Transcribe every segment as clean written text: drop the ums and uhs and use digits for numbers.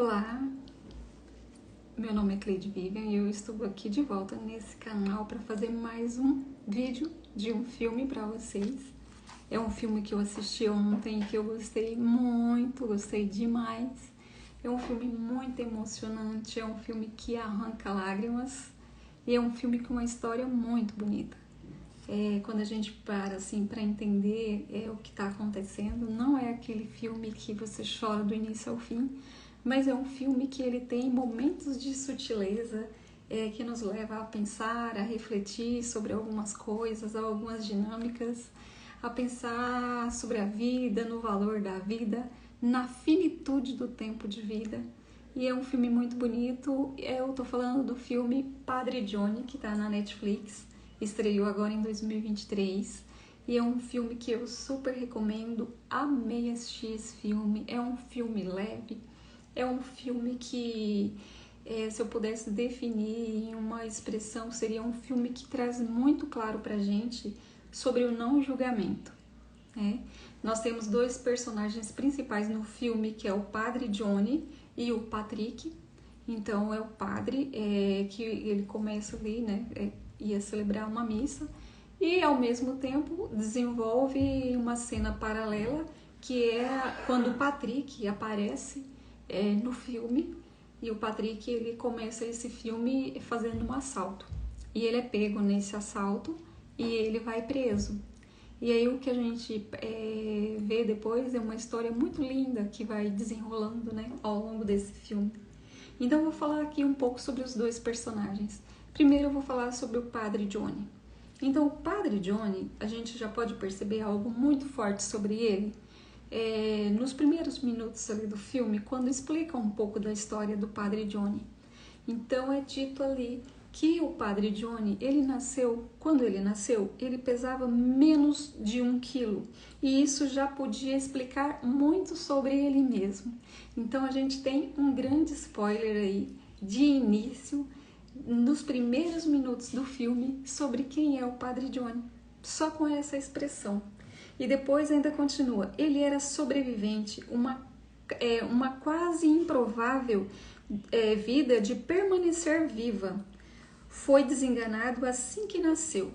Olá, meu nome é Cleide Vivian e eu estou aqui de volta nesse canal para fazer mais um vídeo de um filme para vocês. É um filme que eu assisti ontem e que eu gostei muito, gostei demais. É um filme muito emocionante, é um filme que arranca lágrimas e é um filme com uma história muito bonita. Quando a gente para assim para entender o que está acontecendo, não é aquele filme que você chora do início ao fim, mas é um filme que ele tem momentos de sutileza que nos leva a pensar, a refletir sobre algumas coisas, algumas dinâmicas, a pensar sobre a vida, no valor da vida, na finitude do tempo de vida. E é um filme muito bonito. Eu tô falando do filme Padre Johnny, que tá na Netflix. Estreou agora em 2023 e é um filme que eu super recomendo. Amei assistir esse filme. É um filme leve, é um filme que, se eu pudesse definir em uma expressão, seria um filme que traz muito claro pra gente sobre o não julgamento. Nós temos dois personagens principais no filme, que é o Padre Johnny e o Patrick. Então é o padre que ele começa ali, né? Ia celebrar uma missa e ao mesmo tempo desenvolve uma cena paralela que é quando o Patrick aparece no filme, e o Patrick ele começa esse filme fazendo um assalto e ele é pego nesse assalto e ele vai preso. E aí o que a gente vê depois é uma história muito linda que vai desenrolando, né, ao longo desse filme. Então eu vou falar aqui um pouco sobre os dois personagens. Primeiro eu vou falar sobre o Padre Johnny. Então o Padre Johnny, a gente já pode perceber algo muito forte sobre ele nos primeiros minutos ali do filme, quando explica um pouco da história do Padre Johnny. Então é dito ali que o Padre Johnny, quando ele nasceu, ele pesava menos de 1 quilo. E isso já podia explicar muito sobre ele mesmo. Então a gente tem um grande spoiler aí, de início, nos primeiros minutos do filme, sobre quem é o Padre Johnny. Só com essa expressão. E depois ainda continua. Ele era sobrevivente, uma quase improvável vida de permanecer viva. Foi desenganado assim que nasceu.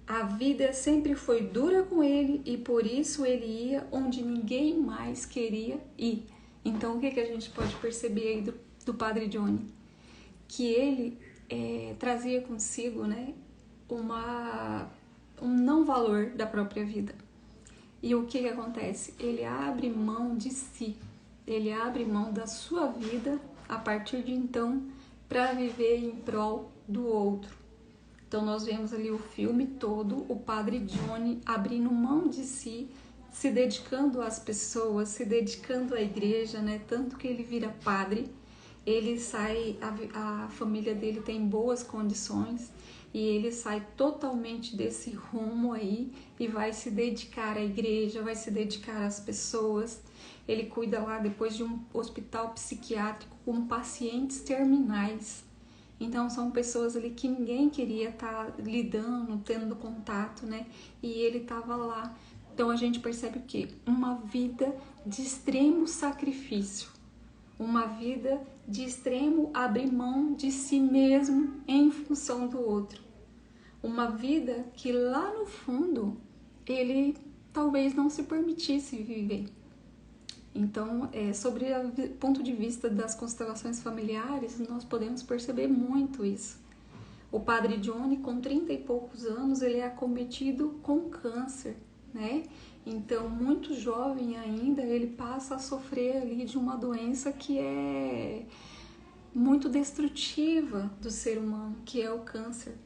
A vida sempre foi dura com ele e por isso ele ia onde ninguém mais queria ir. Então o que a gente pode perceber aí do Padre Johnny? Que ele trazia consigo, né, um não valor da própria vida. E o que acontece? Ele abre mão de si, ele abre mão da sua vida a partir de então para viver em prol do outro. Então nós vemos ali o filme todo, o Padre Johnny abrindo mão de si, se dedicando às pessoas, se dedicando à igreja, né? Tanto que ele vira padre, ele sai, a família dele tem boas condições e ele sai totalmente desse rumo aí e vai se dedicar à igreja, vai se dedicar às pessoas. Ele cuida lá depois de um hospital psiquiátrico com pacientes terminais. Então são pessoas ali que ninguém queria estar lidando, tendo contato, né? E ele estava lá. Então a gente percebe o quê? Uma vida de extremo sacrifício. Uma vida de extremo abrir mão de si mesmo em função do outro. Uma vida que lá no fundo ele talvez não se permitisse viver. Então, sobre o ponto de vista das constelações familiares, nós podemos perceber muito isso. O Padre Johnny, com 30 e poucos anos, ele é acometido com câncer, né? Então, muito jovem ainda, ele passa a sofrer ali de uma doença que é muito destrutiva do ser humano, que é o câncer.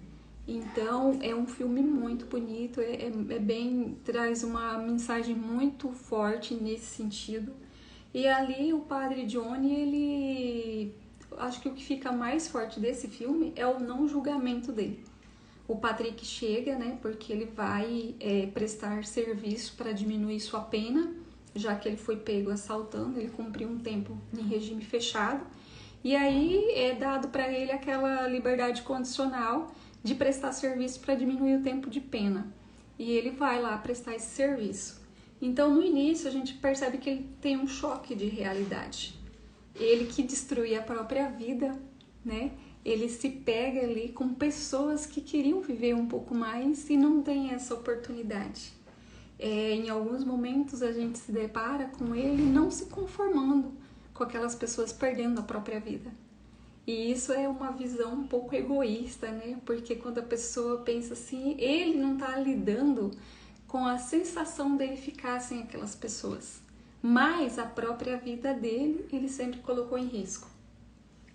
Então, é um filme muito bonito, traz uma mensagem muito forte nesse sentido. E ali o Padre Johnny, acho que o que fica mais forte desse filme é o não julgamento dele. O Patrick chega, né, porque ele vai prestar serviço para diminuir sua pena, já que ele foi pego assaltando, ele cumpriu um tempo em regime fechado. E aí é dado para ele aquela liberdade condicional de prestar serviço para diminuir o tempo de pena. E ele vai lá prestar esse serviço. Então, no início, a gente percebe que ele tem um choque de realidade. Ele que destruía a própria vida, né? Ele se pega ali com pessoas que queriam viver um pouco mais e não tem essa oportunidade. Em alguns momentos a gente se depara com ele não se conformando com aquelas pessoas perdendo a própria vida. E isso é uma visão um pouco egoísta, né? Porque quando a pessoa pensa assim, ele não está lidando com a sensação dele ficar sem aquelas pessoas. Mas a própria vida dele, ele sempre colocou em risco.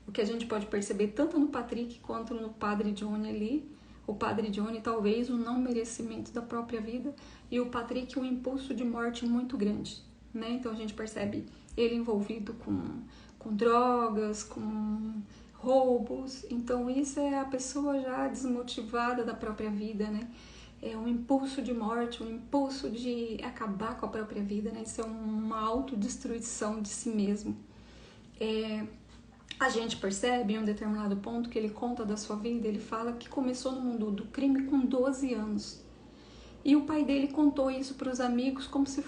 O que a gente pode perceber tanto no Patrick quanto no Padre Johnny ali. O Padre Johnny talvez o não merecimento da própria vida e o Patrick um impulso de morte muito grande, né? Então a gente percebe ele envolvido com drogas, com roubos. Então isso é a pessoa já desmotivada da própria vida, né? É um impulso de morte, um impulso de acabar com a própria vida, né? Isso é uma autodestruição de si mesmo. A gente percebe em um determinado ponto que ele conta da sua vida, ele fala que começou no mundo do crime com 12 anos. E o pai dele contou isso para os amigos como se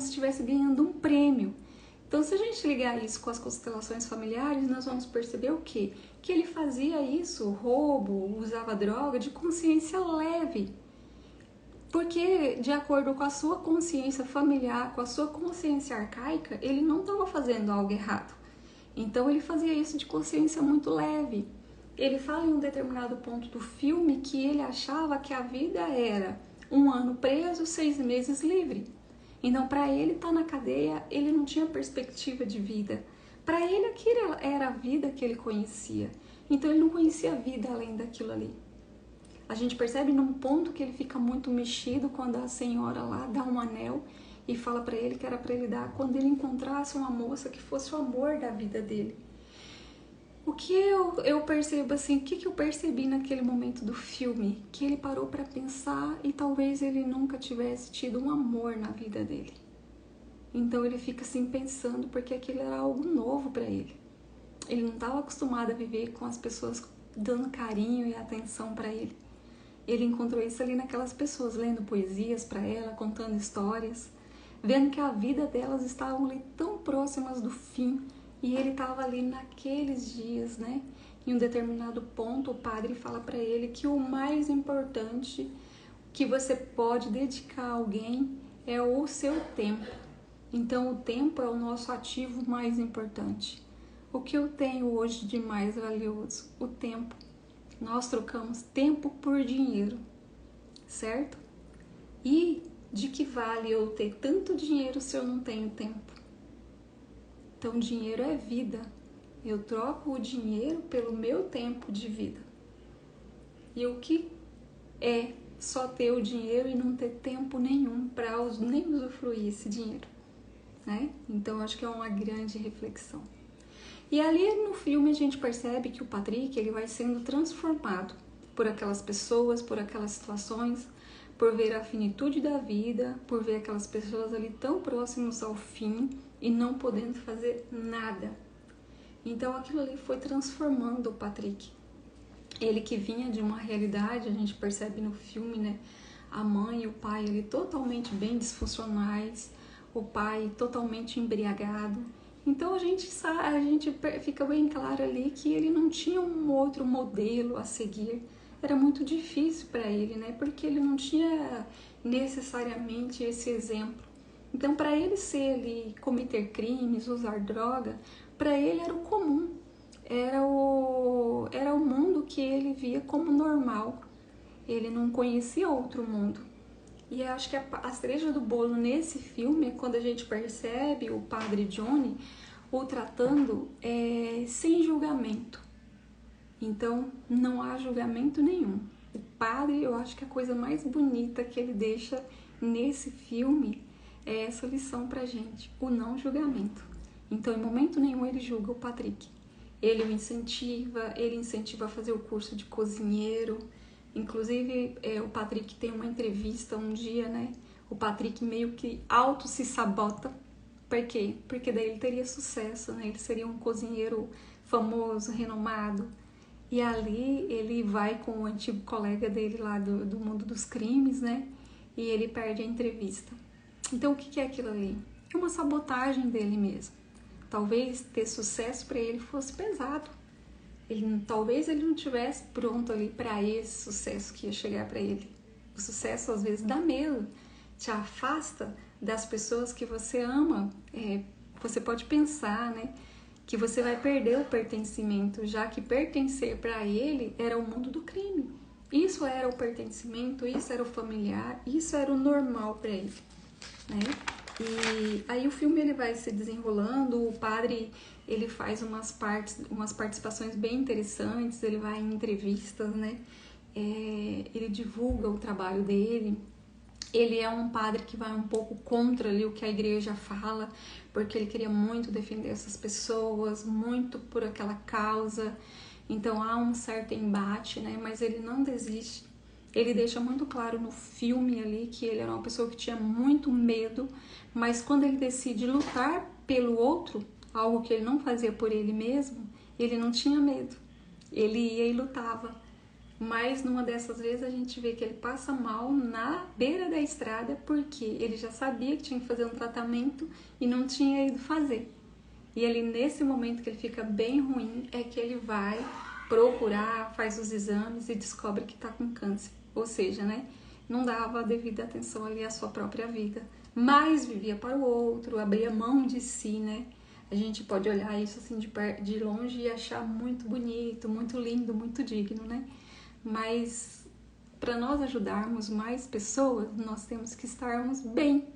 estivesse ganhando um prêmio. Então, se a gente ligar isso com as constelações familiares, nós vamos perceber o quê? Que ele fazia isso, roubo, usava droga, de consciência leve. Porque, de acordo com a sua consciência familiar, com a sua consciência arcaica, ele não estava fazendo algo errado. Então ele fazia isso de consciência muito leve. Ele fala em um determinado ponto do filme que ele achava que a vida era 1 ano preso, 6 meses livre. Então para ele estar na cadeia, ele não tinha perspectiva de vida. Para ele aquilo era a vida que ele conhecia. Então ele não conhecia a vida além daquilo ali. A gente percebe num ponto que ele fica muito mexido quando a senhora lá dá um anel e fala para ele que era para ele dar quando ele encontrasse uma moça que fosse o amor da vida dele. O que eu percebo assim, o que eu percebi naquele momento do filme? Que ele parou para pensar e talvez ele nunca tivesse tido um amor na vida dele. Então ele fica assim pensando porque aquilo era algo novo para ele. Ele não estava acostumado a viver com as pessoas dando carinho e atenção para ele. Ele encontrou isso ali naquelas pessoas, lendo poesias para ela, contando histórias, vendo que a vida delas estavam ali tão próximas do fim e ele estava ali naqueles dias, né? Em um determinado ponto, o padre fala para ele que o mais importante que você pode dedicar a alguém é o seu tempo. Então, o tempo é o nosso ativo mais importante. O que eu tenho hoje de mais valioso? O tempo. Nós trocamos tempo por dinheiro, certo? E de que vale eu ter tanto dinheiro se eu não tenho tempo? Então, dinheiro é vida. Eu troco o dinheiro pelo meu tempo de vida. E o que é só ter o dinheiro e não ter tempo nenhum para nem usufruir esse dinheiro, né? Então, acho que é uma grande reflexão. E ali no filme a gente percebe que o Patrick ele vai sendo transformado por aquelas pessoas, por aquelas situações, por ver a finitude da vida, por ver aquelas pessoas ali tão próximas ao fim e não podendo fazer nada. Então aquilo ali foi transformando o Patrick. Ele que vinha de uma realidade, a gente percebe no filme, né? A mãe e o pai ali totalmente bem disfuncionais, o pai totalmente embriagado. Então a gente fica bem claro ali que ele não tinha um outro modelo a seguir. Era muito difícil para ele, né? Porque ele não tinha necessariamente esse exemplo. Então para ele ser ali, cometer crimes, usar droga, para ele era o comum. Era o mundo que ele via como normal. Ele não conhecia outro mundo. E eu acho que a cereja do bolo nesse filme é quando a gente percebe o Padre Johnny o tratando sem julgamento. Então, não há julgamento nenhum. O padre, eu acho que a coisa mais bonita que ele deixa nesse filme é essa lição pra gente, o não julgamento. Então, em momento nenhum ele julga o Patrick. Ele incentiva a fazer o curso de cozinheiro. Inclusive, o Patrick tem uma entrevista um dia, né? O Patrick meio que auto se sabota. Por quê? Porque daí ele teria sucesso, né? Ele seria um cozinheiro famoso, renomado. E ali ele vai com o antigo colega dele lá do mundo dos crimes, né? E ele perde a entrevista. Então, o que é aquilo ali? É uma sabotagem dele mesmo. Talvez ter sucesso para ele fosse pesado. Talvez ele não estivesse pronto ali para esse sucesso que ia chegar para ele. O sucesso às vezes dá medo, te afasta das pessoas que você ama. Você pode pensar, né, que você vai perder o pertencimento, já que pertencer para ele era o mundo do crime. Isso era o pertencimento, isso era o familiar, isso era o normal para ele, né? E aí o filme ele vai se desenrolando, o padre ele faz umas participações bem interessantes, ele vai em entrevistas, né? Ele divulga o trabalho dele. Ele é um padre que vai um pouco contra ali o que a igreja fala, porque ele queria muito defender essas pessoas, muito por aquela causa. Então há um certo embate, né? Mas ele não desiste. Ele deixa muito claro no filme ali que ele era uma pessoa que tinha muito medo, mas quando ele decide lutar pelo outro, algo que ele não fazia por ele mesmo, ele não tinha medo. Ele ia e lutava. Mas numa dessas vezes a gente vê que ele passa mal na beira da estrada porque ele já sabia que tinha que fazer um tratamento e não tinha ido fazer. E ali nesse momento que ele fica bem ruim é que ele vai procurar, faz os exames e descobre que está com câncer. Ou seja, né, não dava a devida atenção ali à sua própria vida, mas vivia para o outro, abria mão de si, né? A gente pode olhar isso assim de longe e achar muito bonito, muito lindo, muito digno, né? Mas para nós ajudarmos mais pessoas, nós temos que estarmos bem.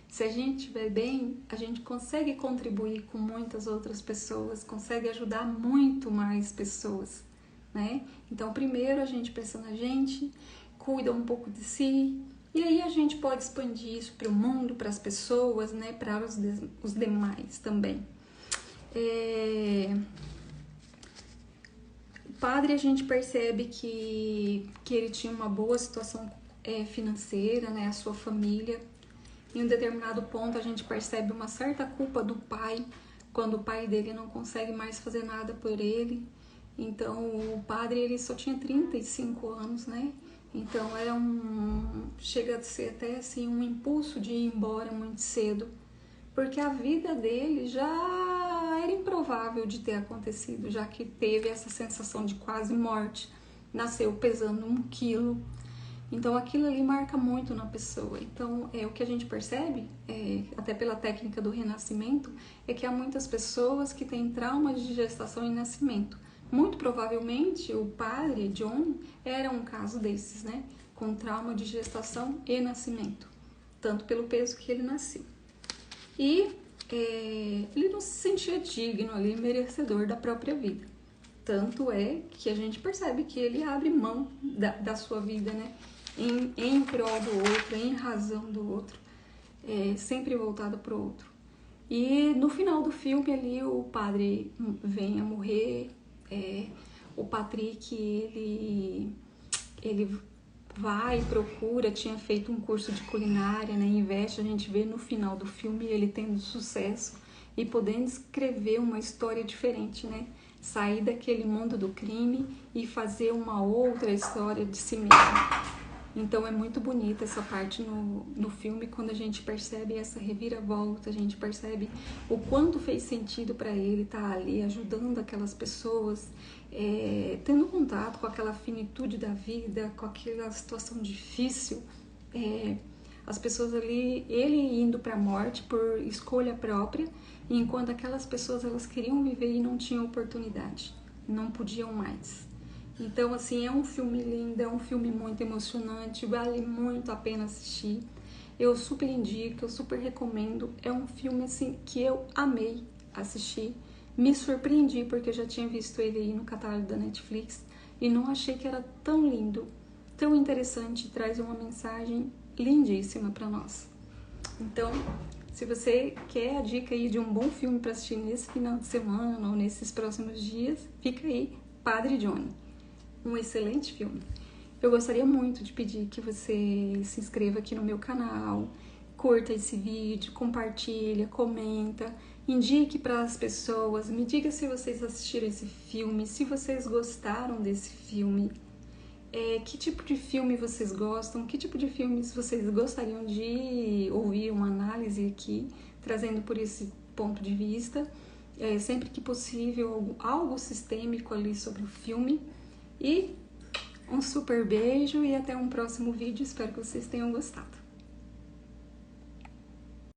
Se a gente estiver bem, a gente consegue contribuir com muitas outras pessoas, consegue ajudar muito mais pessoas, né? Então, primeiro a gente pensa na gente, cuida um pouco de si, e aí a gente pode expandir isso para o mundo, para as pessoas, né? Para os demais também. O padre, a gente percebe que ele tinha uma boa situação financeira, né? A sua família. Em um determinado ponto, a gente percebe uma certa culpa do pai, quando o pai dele não consegue mais fazer nada por ele. Então, o padre, ele só tinha 35 anos, né? Então, chega a ser até assim um impulso de ir embora muito cedo, porque a vida dele já era improvável de ter acontecido, já que teve essa sensação de quase morte, nasceu pesando 1 quilo. Então aquilo ali marca muito na pessoa. Então o que a gente percebe, até pela técnica do renascimento, é que há muitas pessoas que têm traumas de gestação e nascimento. Muito provavelmente o padre John era um caso desses, né? Com trauma de gestação e nascimento, tanto pelo peso que ele nasceu. E ele não se sentia digno ali, merecedor da própria vida. Tanto é que a gente percebe que ele abre mão da sua vida, né? Em prol do outro, em razão do outro, sempre voltado para o outro. E no final do filme ali o padre vem a morrer, o Patrick ele vai e procura, tinha feito um curso de culinária, né, investe, a gente vê no final do filme ele tendo sucesso e podendo escrever uma história diferente, né, sair daquele mundo do crime e fazer uma outra história de si mesmo. Então é muito bonita essa parte no filme, quando a gente percebe essa reviravolta, a gente percebe o quanto fez sentido para ele estar ali ajudando aquelas pessoas, tendo contato com aquela finitude da vida, com aquela situação difícil, as pessoas ali, ele indo para a morte por escolha própria, enquanto aquelas pessoas elas queriam viver e não tinham oportunidade, não podiam mais. Então, assim, é um filme lindo, é um filme muito emocionante, vale muito a pena assistir. Eu super indico, eu super recomendo. É um filme, assim, que eu amei assistir. Me surpreendi, porque eu já tinha visto ele aí no catálogo da Netflix e não achei que era tão lindo, tão interessante, traz uma mensagem lindíssima para nós. Então, se você quer a dica aí de um bom filme para assistir nesse final de semana ou nesses próximos dias, fica aí, Padre Johnny. Um excelente filme. Eu gostaria muito de pedir que você se inscreva aqui no meu canal, curta esse vídeo, compartilha, comenta, indique para as pessoas, me diga se vocês assistiram esse filme, se vocês gostaram desse filme, que tipo de filme vocês gostam, que tipo de filmes vocês gostariam de ouvir uma análise aqui, trazendo por esse ponto de vista. sempre que possível, algo sistêmico ali sobre o filme. E um super beijo e até um próximo vídeo, espero que vocês tenham gostado.